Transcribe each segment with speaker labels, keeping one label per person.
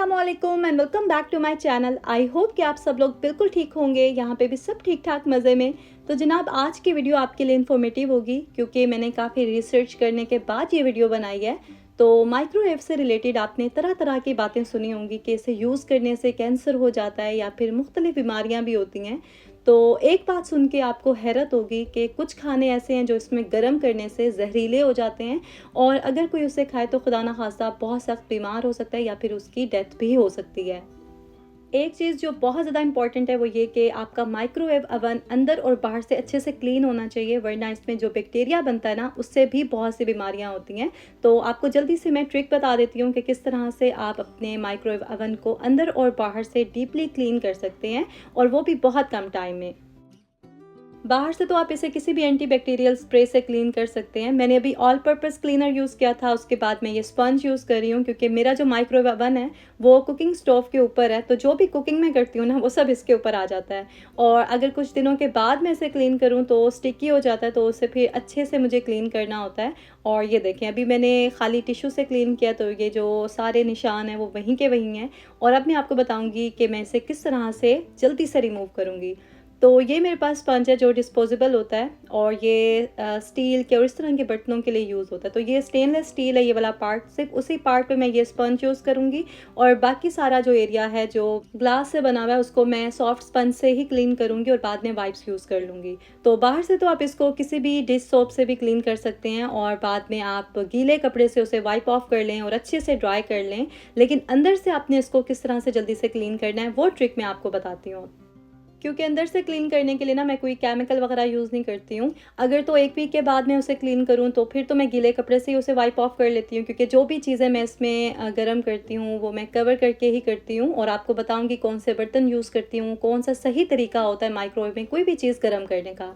Speaker 1: अस्सलामुअलैकुम and welcome back to my channel. I hope कि आप सब लोग बिल्कुल ठीक होंगे। यहाँ पे भी सब ठीक ठाक मज़े में। तो जनाब, आज की वीडियो आपके लिए इन्फॉर्मेटिव होगी क्योंकि मैंने काफ़ी रिसर्च करने के बाद ये वीडियो बनाई है। तो माइक्रोवेव से रिलेटेड आपने तरह तरह की बातें सुनी होंगी कि इसे यूज़ करने से कैंसर हो जाता है या फिर मुख्तलिफ बीमारियाँ भी होती हैं। तो एक बात सुन के आपको हैरत होगी कि कुछ खाने ऐसे हैं जो इसमें गर्म करने से जहरीले हो जाते हैं और अगर कोई उसे खाए तो खुदा ना खास्ता बहुत सख्त बीमार हो सकता है या फिर उसकी डेथ भी हो सकती है। एक चीज़ जो बहुत ज़्यादा इंपॉर्टेंट है वो ये कि आपका माइक्रोवेव अवन अंदर और बाहर से अच्छे से क्लीन होना चाहिए, वरना इसमें जो बैक्टीरिया बनता है ना उससे भी बहुत सी बीमारियां होती हैं। तो आपको जल्दी से मैं ट्रिक बता देती हूँ कि किस तरह से आप अपने माइक्रोवेव अवन को अंदर और बाहर से डीपली क्लीन कर सकते हैं, और वो भी बहुत कम टाइम में। बाहर से तो आप इसे किसी भी एंटीबैक्टीरियल स्प्रे से क्लीन कर सकते हैं। मैंने अभी ऑल पर्पस क्लीनर यूज़ किया था, उसके बाद मैं ये स्पंज यूज़ कर रही हूँ क्योंकि मेरा जो माइक्रोवेव अवन है वो कुकिंग स्टोव के ऊपर है, तो जो भी कुकिंग मैं करती हूँ ना वो सब इसके ऊपर आ जाता है। और अगर कुछ दिनों के बाद मैं इसे क्लीन करूँ तो स्टिकी हो जाता है, तो उसे फिर अच्छे से मुझे क्लीन करना होता है। और ये देखें, अभी मैंने खाली टिश्यू से क्लीन किया तो ये जो सारे निशान हैं वो वहीं के वहीं हैं। और अब मैं आपको बताऊँगी कि मैं इसे किस तरह से जल्दी से रिमूव करूँगी। तो ये मेरे पास स्पंज है जो डिस्पोजेबल होता है, और ये स्टील के और इस तरह के बर्तनों के लिए यूज़ होता है। तो ये स्टेनलेस स्टील है ये वाला पार्ट, सिर्फ उसी पार्ट पे मैं ये स्पंज यूज़ करूँगी। और बाकी सारा जो एरिया है जो ग्लास से बना हुआ है उसको मैं सॉफ्ट स्पंज से ही क्लीन करूँगी और बाद में वाइप्स यूज़ कर लूँगी। तो बाहर से तो आप इसको किसी भी डिश सोप से भी क्लीन कर सकते हैं और बाद में आप गीले कपड़े से उसे वाइप ऑफ कर लें और अच्छे से ड्राई कर लें। लेकिन अंदर से आपने इसको किस तरह से जल्दी से क्लीन करना है वो ट्रिक मैं आपको बताती हूँ। क्योंकि अंदर से क्लीन करने के लिए ना मैं कोई केमिकल वगैरह यूज़ नहीं करती हूँ। अगर तो 1 वीक के बाद मैं उसे क्लीन करूँ तो फिर तो मैं गीले कपड़े से ही उसे वाइप ऑफ कर लेती हूँ, क्योंकि जो भी चीज़ें मैं इसमें गर्म करती हूँ वो मैं कवर करके ही करती हूँ। और आपको बताऊँगी कौन से बर्तन यूज़ करती हूँ, कौन सा सही तरीका होता है माइक्रोवेव में कोई भी चीज़ गर्म करने का।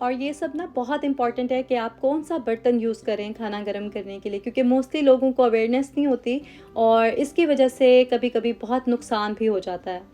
Speaker 1: और ये सब ना बहुत इंपॉर्टेंट है कि आप कौन सा बर्तन यूज़ करें खाना गर्म करने के लिए, क्योंकि मोस्टली लोगों को अवेयरनेस नहीं होती और इसकी वजह से कभी कभी बहुत नुकसान भी हो जाता है।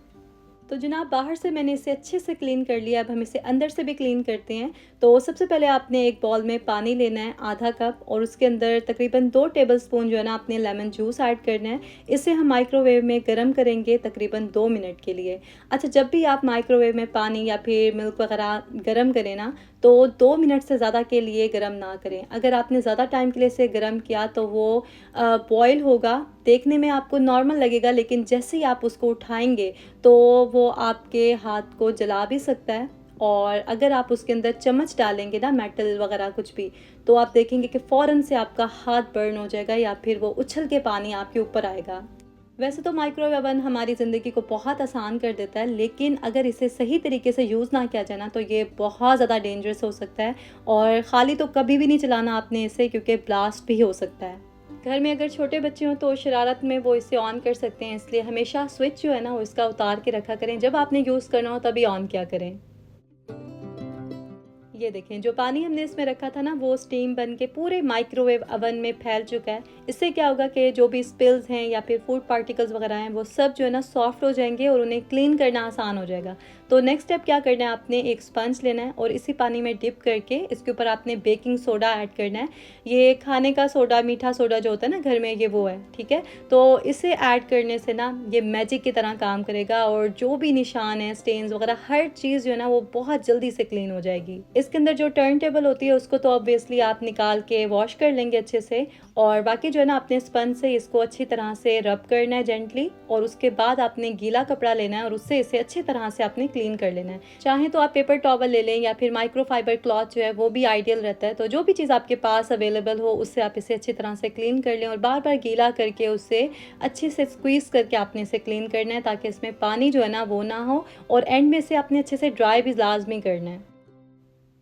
Speaker 1: तो जनाब, बाहर से मैंने इसे अच्छे से क्लीन कर लिया। अब हम इसे अंदर से भी क्लीन करते हैं। तो सबसे पहले आपने एक बाउल में पानी लेना है आधा कप, और उसके अंदर तकरीबन 2 टेबलस्पून जो है ना आपने लेमन जूस ऐड करना है। इसे हम माइक्रोवेव में गर्म करेंगे तकरीबन 2 मिनट के लिए। अच्छा, जब भी आप माइक्रोवेव में पानी या फिर मिल्क वगैरह गर्म करें ना तो 2 मिनट से ज़्यादा के लिए गर्म ना करें। अगर आपने ज़्यादा टाइम के लिए इसे गर्म किया तो वो बॉयल होगा, देखने में आपको नॉर्मल लगेगा, लेकिन जैसे ही आप उसको उठाएंगे तो वो आपके हाथ को जला भी सकता है। और अगर आप उसके अंदर चम्मच डालेंगे ना, मेटल वगैरह कुछ भी, तो आप देखेंगे कि फ़ौरन से आपका हाथ बर्न हो जाएगा या फिर वो उछल के पानी आपके ऊपर आएगा। वैसे तो माइक्रोवेव ओवन हमारी ज़िंदगी को बहुत आसान कर देता है, लेकिन अगर इसे सही तरीके से यूज़ ना किया जाए ना तो ये बहुत ज़्यादा डेंजरस हो सकता है। और ख़ाली तो कभी भी नहीं चलाना आपने इसे, क्योंकि ब्लास्ट भी हो सकता है। घर में अगर छोटे बच्चे हों तो शरारत में वो इसे ऑन कर सकते हैं, इसलिए हमेशा स्विच जो है ना वो इसका उतार के रखा करें। जब आपने यूज़ करना हो तभी ऑन किया करें। ये देखें, जो पानी हमने इसमें रखा था ना वो स्टीम बन के पूरे माइक्रोवेव अवन में फैल चुका है। इससे क्या होगा कि जो भी स्पिल्स हैं या फिर फूड पार्टिकल्स वगैरह हैं वो सब जो है ना सॉफ्ट हो जाएंगे और उन्हें क्लीन करना आसान हो जाएगा। तो नेक्स्ट स्टेप क्या करना है, आपने एक स्पंज लेना है और इसी पानी में डिप करके इसके ऊपर आपने बेकिंग सोडा ऐड करना है। ये खाने का सोडा, मीठा सोडा जो होता है ना घर में, ये वो है, ठीक है। तो इसे ऐड करने से ना ये मैजिक की तरह काम करेगा और जो भी निशान है, स्टेन्स वगैरह, हर चीज़ जो है ना वो बहुत जल्दी से क्लीन हो जाएगी। इसके अंदर जो टर्न टेबल होती है उसको तो ऑब्वियसली आप निकाल के वॉश कर लेंगे अच्छे से, और बाकी जो है ना अपने स्पंज से इसको अच्छी तरह से रब करना है जेंटली, और उसके बाद आपने गीला कपड़ा लेना है और उससे इसे अच्छी तरह से आपने क्लीन कर लेना है। चाहे तो आप पेपर टॉवल ले लें या फिर माइक्रोफाइबर क्लॉथ जो है वो भी आइडियल रहता है। तो जो भी चीज़ आपके पास अवेलेबल हो उससे आप इसे अच्छी तरह से क्लीन कर लें और बार बार गीला करके उससे अच्छे से स्क्वीज़ करके आपने इसे क्लीन करना है, ताकि इसमें पानी जो है ना वो ना हो। और एंड में से आपने अच्छे से ड्राई भी लाजमी करना है।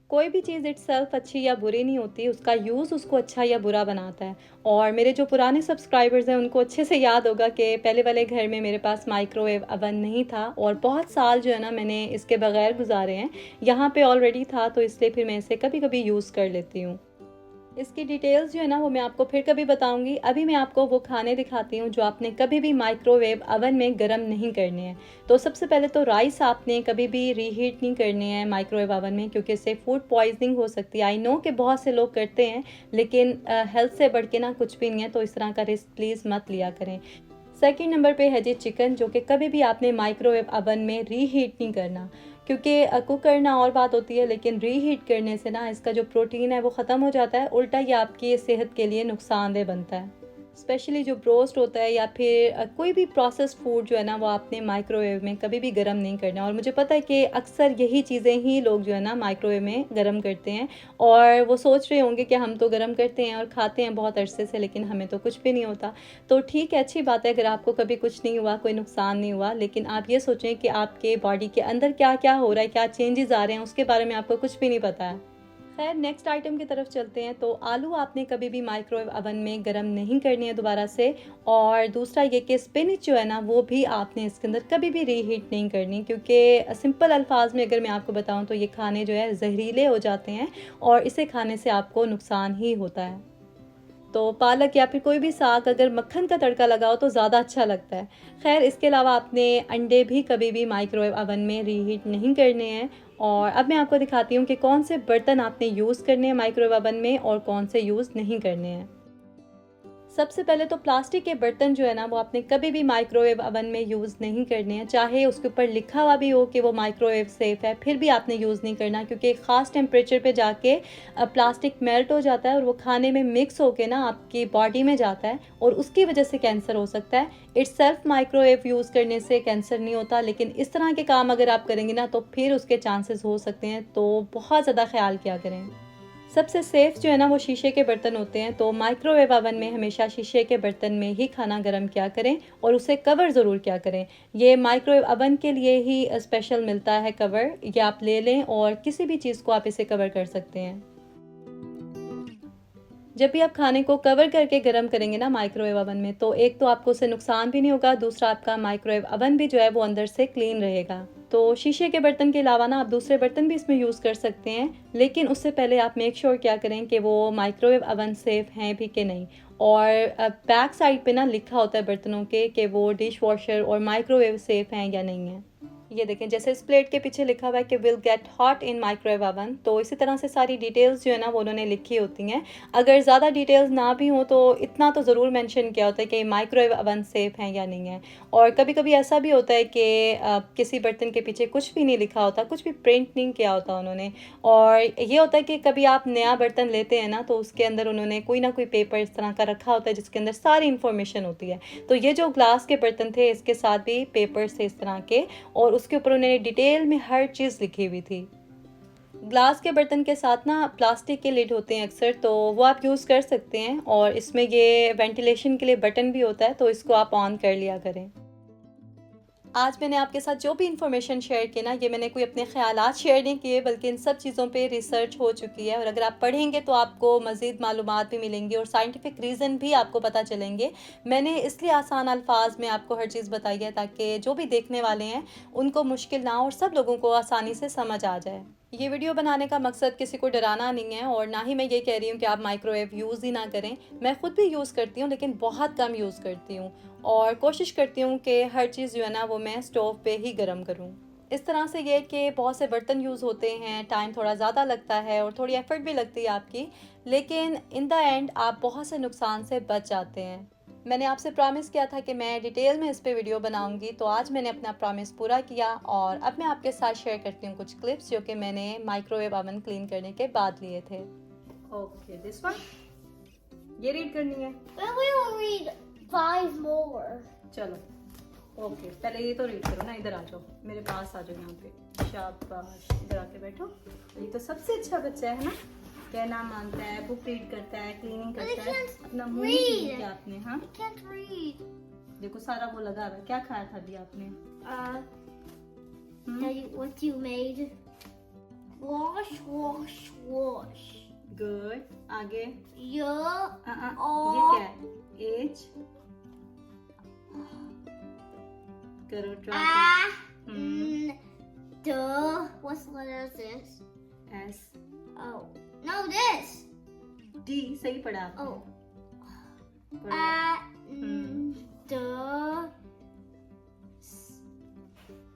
Speaker 1: कोई भी चीज़ इटसेल्फ अच्छी या बुरी नहीं होती, उसका यूज़ उसको अच्छा या बुरा बनाता है। और मेरे जो पुराने सब्सक्राइबर्स हैं उनको अच्छे से याद होगा कि पहले वाले घर में मेरे पास माइक्रोवेव अवन नहीं था और बहुत साल जो है ना मैंने इसके बगैर गुजारे हैं। यहाँ पे ऑलरेडी था तो इसलिए फिर मैं इसे कभी कभी यूज़ कर लेती हूँ। इसकी डिटेल्स जो है ना वो मैं आपको फिर कभी बताऊंगी। अभी मैं आपको वो खाने दिखाती हूँ जो आपने कभी भी माइक्रोवेव अवन में गर्म नहीं करने हैं। तो सबसे पहले तो राइस आपने कभी भी रीहीट नहीं करने हैं माइक्रोवेव अवन में, क्योंकि इससे फूड पॉइजनिंग हो सकती है। आई नो कि बहुत से लोग करते हैं, लेकिन हेल्थ से बढ़ के ना कुछ भी नहीं है, तो इस तरह का रिस्क प्लीज़ मत लिया करें। सेकंड नंबर पे है जी चिकन, जो कि कभी भी आपने माइक्रोवेव अवन में रीहीट नहीं करना, क्योंकि कुक करना और बात होती है, लेकिन रीहीट करने से ना इसका जो प्रोटीन है वो ख़त्म हो जाता है, उल्टा ये आपकी सेहत के लिए नुकसानदेह बनता है। स्पेशली जो ब्रोस्ट होता है या फिर कोई भी प्रोसेस फूड जो है ना वो आपने माइक्रोवेव में कभी भी गर्म नहीं करना। और मुझे पता है कि अक्सर यही चीज़ें ही लोग जो है ना माइक्रोवेव में गर्म करते हैं, और वो सोच रहे होंगे कि हम तो गर्म करते हैं और खाते हैं बहुत अरसे से, लेकिन हमें तो कुछ भी नहीं होता। तो ठीक है, अच्छी बात है अगर आपको कभी कुछ नहीं हुआ, कोई नुकसान नहीं हुआ, लेकिन आप ये सोचें कि आपके बॉडी के अंदर क्या क्या हो रहा है, क्या चेंजेस आ रहे हैं, उसके बारे में आपको कुछ भी नहीं पता है। खैर, नेक्स्ट आइटम की तरफ चलते हैं। तो आलू आपने कभी भी माइक्रोवेव अवन में गर्म नहीं करनी है दोबारा से। और दूसरा ये कि स्पिनच जो है ना वो भी आपने इसके अंदर कभी भी रीहीट नहीं करनी, क्योंकि सिंपल अल्फाज में अगर मैं आपको बताऊं तो ये खाने जो है जहरीले हो जाते हैं और इसे खाने से आपको नुकसान ही होता है। तो पालक या फिर कोई भी साग अगर मक्खन का तड़का लगाओ तो ज़्यादा अच्छा लगता है। खैर, इसके अलावा आपने अंडे भी कभी भी माइक्रोवेव अवन में रीहीट नहीं करने हैं। और अब मैं आपको दिखाती हूँ कि कौन से बर्तन आपने यूज़ करने हैं माइक्रोवेव अवन में और कौन से यूज़ नहीं करने हैं। सबसे पहले तो प्लास्टिक के बर्तन जो है ना वो आपने कभी भी माइक्रोवेव अवन में यूज़ नहीं करने हैं, चाहे उसके ऊपर लिखा हुआ भी हो कि वो माइक्रोवेव सेफ़ है, फिर भी आपने यूज़ नहीं करना, क्योंकि एक ख़ास टेम्परेचर पे जाके प्लास्टिक मेल्ट हो जाता है और वो खाने में मिक्स होके ना आपकी बॉडी में जाता है और उसकी वजह से कैंसर हो सकता है। इट्सेल्फ माइक्रोवेव यूज़ करने से कैंसर नहीं होता, लेकिन इस तरह के काम अगर आप करेंगे ना तो फिर उसके चांसेस हो सकते हैं, तो बहुत ज़्यादा ख्याल किया करें। सबसे सेफ़ जो है ना वो शीशे के बर्तन होते हैं, तो माइक्रोवेव अवन में हमेशा शीशे के बर्तन में ही खाना गर्म किया करें और उसे कवर ज़रूर किया करें। ये माइक्रोवेव अवन के लिए ही स्पेशल मिलता है कवर, ये आप ले लें और किसी भी चीज़ को आप इसे कवर कर सकते हैं। जब भी आप खाने को कवर करके गर्म करेंगे ना माइक्रोवेव अवन में, तो एक तो आपको उससे नुकसान भी नहीं होगा, दूसरा आपका माइक्रोवेव अवन भी जो है वो अंदर से क्लीन रहेगा। तो शीशे के बर्तन के अलावा ना आप दूसरे बर्तन भी इसमें यूज़ कर सकते हैं, लेकिन उससे पहले आप मेक श्योर क्या करें कि वो माइक्रोवेव अवन सेफ़ हैं भी कि नहीं। और बैक साइड पे ना लिखा होता है बर्तनों के कि वो डिश वॉशर और माइक्रोवेव सेफ़ हैं या नहीं है। ये देखें, जैसे इस प्लेट के पीछे लिखा हुआ है कि will get hot in microwave oven, तो इसी तरह से सारी डिटेल्स जो है ना वो उन्होंने लिखी होती हैं। अगर ज़्यादा डिटेल्स ना भी हो तो इतना तो ज़रूर मेंशन किया होता है कि माइक्रोवेव अवन सेफ़ हैं या नहीं है। और कभी कभी ऐसा भी होता है कि किसी बर्तन के पीछे कुछ भी नहीं लिखा होता, कुछ भी प्रिंट नहीं किया होता उन्होंने। और ये होता है कि कभी आप नया बर्तन लेते हैं ना तो उसके अंदर उन्होंने कोई ना कोई पेपर इस तरह का रखा होता है जिसके अंदर सारी इन्फॉर्मेशन होती है। तो ये जो ग्लास के बर्तन थे इसके साथ भी पेपर्स थे इस तरह के, और उसके ऊपर उन्होंने डिटेल में हर चीज़ लिखी हुई थी। ग्लास के बर्तन के साथ ना प्लास्टिक के लिड होते हैं अक्सर, तो वो आप यूज़ कर सकते हैं, और इसमें ये वेंटिलेशन के लिए बटन भी होता है, तो इसको आप ऑन कर लिया करें। आज मैंने आपके साथ जो भी इन्फॉर्मेशन शेयर की ना, ये मैंने कोई अपने ख़यालात शेयर नहीं किए, बल्कि इन सब चीज़ों पे रिसर्च हो चुकी है, और अगर आप पढ़ेंगे तो आपको मज़ीद मालूमात भी मिलेंगी और साइंटिफिक रीज़न भी आपको पता चलेंगे। मैंने इसलिए आसान अल्फाज में आपको हर चीज़ बताई है ताकि जो भी देखने वाले हैं उनको मुश्किल ना हो और सब लोगों को आसानी से समझ आ जाए। ये वीडियो बनाने का मकसद किसी को डराना नहीं है, और ना ही मैं ये कह रही हूँ कि आप माइक्रोवेव यूज़ ही ना करें। मैं खुद भी यूज़ करती हूँ, लेकिन बहुत कम यूज़ करती हूँ, और कोशिश करती हूँ कि हर चीज़ जो है ना वो मैं स्टोव पे ही गर्म करूँ। इस तरह से ये कि बहुत से बर्तन यूज़ होते हैं, टाइम थोड़ा ज़्यादा लगता है और थोड़ी एफर्ट भी लगती है आपकी, लेकिन इन द एंड आप बहुत से नुकसान से बच जाते हैं। मैंने आपसे प्रॉमिस किया था कि मैं डिटेल में इस पे वीडियो बनाऊंगी, तो आज मैंने अपना प्रॉमिस पूरा किया, और अब मैं आपके साथ शेयर करती हूँ कुछ क्लिप्स जो कि मैंने माइक्रोवेव ओवन क्लीन करने के बाद लिए थे। ओके, दिस वन ये रीड करनी है।
Speaker 2: We will read 5 more.
Speaker 1: चलो, ओके, पहले ये तो रीड करो ना, इधर आ जाओ, मेरे पास आ जाओ यहाँ पे। शाबाश, इधर आके बैठो। ये तो सबसे अच्छा बच्चा है ना, कहना मानता है, बुक रीड करता है, क्लीनिंग करता है, अपना मुंह नहीं क्लीन किया आपने। हाँ,
Speaker 2: I can't read.
Speaker 1: देखो सारा वो लगा हुआ है। क्या खाया था अभी आपने?
Speaker 2: Tell you what you made. Wash, wash, wash.
Speaker 1: Good, आगे।
Speaker 2: Y
Speaker 1: ये क्या है? एज करो, try.
Speaker 2: D. What letter is this?
Speaker 1: S,
Speaker 2: Oh, no, this.
Speaker 1: D सही पढ़ा आपने।
Speaker 2: Oh.
Speaker 1: पढ़ो।
Speaker 2: The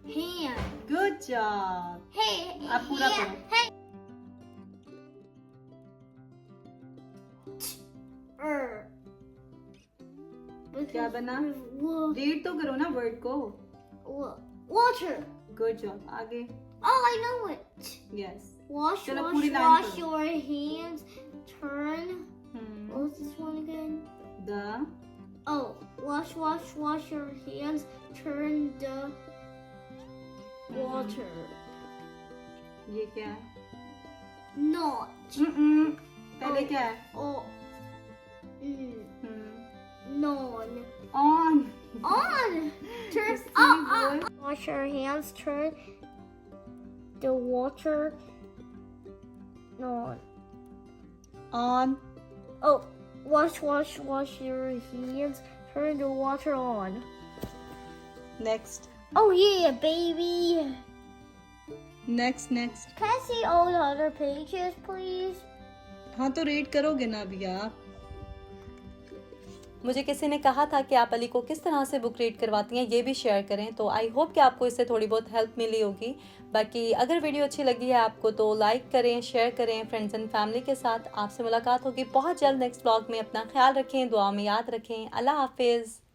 Speaker 2: hand.
Speaker 1: Good job.
Speaker 2: Hey,
Speaker 1: आप पूरा
Speaker 2: hand.
Speaker 1: पढ़ो।
Speaker 2: Hey. because
Speaker 1: बना?
Speaker 2: wa-
Speaker 1: रीड तो करो ना वर्ड को.
Speaker 2: water.
Speaker 1: Good job. आगे.
Speaker 2: Oh, I know it.
Speaker 1: Yes.
Speaker 2: Wash,
Speaker 1: चलो
Speaker 2: wash,
Speaker 1: पूरी line
Speaker 2: wash
Speaker 1: करो.
Speaker 2: your hands. Turn. What was this one again?
Speaker 1: The.
Speaker 2: Oh, wash, wash, wash your hands. Turn the water.
Speaker 1: ये क्या है?
Speaker 2: Not.
Speaker 1: पहले क्या है?
Speaker 2: Oh. Non.
Speaker 1: On.
Speaker 2: On. Turn.
Speaker 1: बोल.
Speaker 2: Wash your hands. Turn the water. On.
Speaker 1: On.
Speaker 2: Oh, wash, wash, wash your hands. Turn the water on.
Speaker 1: Next.
Speaker 2: Oh yeah, baby.
Speaker 1: Next. Next.
Speaker 2: Can I see all the other pages, please?
Speaker 1: हाँ तो read करोगे ना अभी आप. मुझे किसी ने कहा था कि आप अली को किस तरह से बुक रीड करवाती हैं, ये भी शेयर करें. तो आई होप कि आपको इससे थोड़ी बहुत हेल्प मिली होगी. बाकी अगर वीडियो अच्छी लगी है आपको तो लाइक करें, शेयर करें फ्रेंड्स एंड फैमिली के साथ. आपसे मुलाकात होगी बहुत जल्द नेक्स्ट व्लॉग में. अपना ख्याल रखें, दुआ में याद रखें. अल्लाह हाफिज़.